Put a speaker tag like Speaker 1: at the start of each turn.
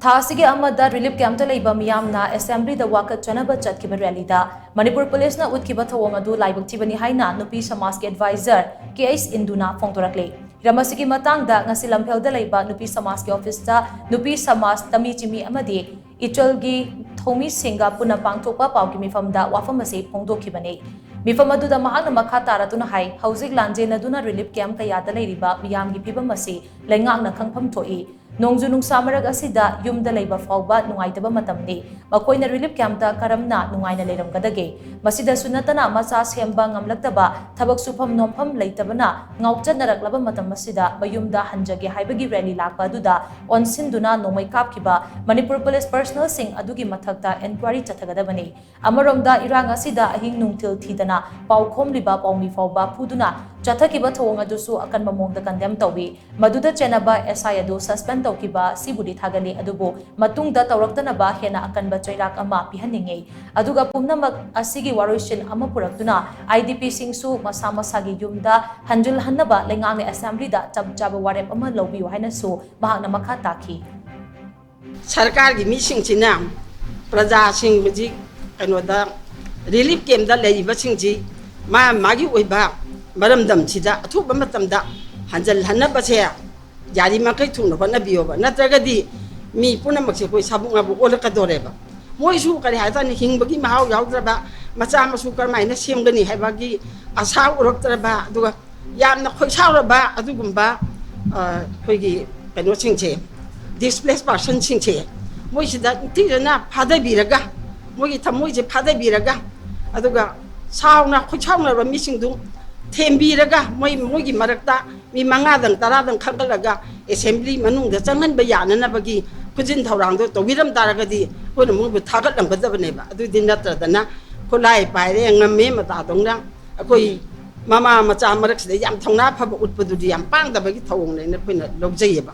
Speaker 1: थासिगे अमदा relief camp लेबा मियामना assembly the वाकत चनब चतकिबा रैलीदा Manipur police ना उतकिबा थवंग अदु लाइबक्थिबनी हाइना नुपी समाज के एडवाइजर केएस इंदुना फोंदोरकले रमसिगी मतंगदा ngasi लम्फेलदा लेबा नुपी समाज के ऑफिस दा नुपी समाज तमी चिमी अमदी इचलगी थोमी सिंगा पुना पांगथोपा पावकी मिफमदा वाफम असे फोंदोखिबने मिफम अदुदा महांगना मखा तारातुना हाई हौजिक लांजेनदुना रिलीफ कैंप कयादा लेरिबा मियामगी फिबम असे लेंगांगना खंगफम थोई नोंजु नुंसा मरग असिदा युमदा लेबा फावबा नुंगाइतबा मतमनी मकोइना रिलीफ कैंपता करमना नुंगाइना लेरमगदगे मसिदा सुनतना मचा सेंबा ngamlaktaba थबक सुफम नोमफम लेतबना ngauchanaragलबा मतम मसिदा मयुमदा हंजगे हाइबगी रैली लाकपा दुदा ऑनसिनदुना नोमै कापखिबा मणिपुर पुलिस पर्सनल सिंह अदुगी मथकता एनक्वायरी चथगदबनी अमरोमदा इरांग असिदा अहिंग नुंगथिल थीदना पाउखोमलिबा पाउमी फावबा फुदुना चथकिबा थोंग अदुसु अकनबा मोंगदा कंडेम तौबी मदुदा चेनबा एसआई अदु सस्पेंड तौकिबा सिबुदी थागली अदुबो मतुंगदा तौरक्तनबा हेना अकनबा चैराक अमा पिहनिंगे अदुगा पुमनमक असिगी वारोइसिन अमा पुरक्तुना आईडीपी सिंगसु मसा मसागी युमदा हंजुल हन्नबा लेंगांग असेंबली दा चबचाबा वारेप अमा लौबियो हाइनसु महांगना मखा ताखी
Speaker 2: सरकार की मिसिंगसिना प्रजा सिंग बजी कनोदा रिलीफ कैंप दा लेइबा सिंगजी मागी ओइबा मरमदम सिदा अथुबा मतमदा हंजल हन्नबसे यारी मकई थुंग होनबियोबा नत्रगदी मी पुनमक्से कोई साबुंगाबु ओलकदोरेबा मोइसु करि हाइतानि हिंबगी महाव याउद्रबा मचा मसु करमाइना सेमगनी हाइबागी आशा उरक्तरबा दुगा यामना खोइसाउरबा अदुगुंबा खोइगी कनो सिंगचे डिस्प्लेस पर्सन सिंगचे मोइसिदा तिजना फादबिरगा मोइगी थमोइजे फादबिरगा अदुगा साउना खोइसाउनरबा मिसिंगदु थेंबीरगा मोइगी मरक्ता मी मंगादंग तरादंग खंगलगा असेंबली मनुंगदा चंगनबा याननबगी खुजिन थौरांदो तौगिरम तारगदी होन मुबु थागतलंगदबनेबा अदुदि नत्रदना खोलाई पाइरे ngame matadongna akoi mama macha maraksidai yam thongna phaba utpadudi yam pangdabagi thawong nei na khoina logjayeba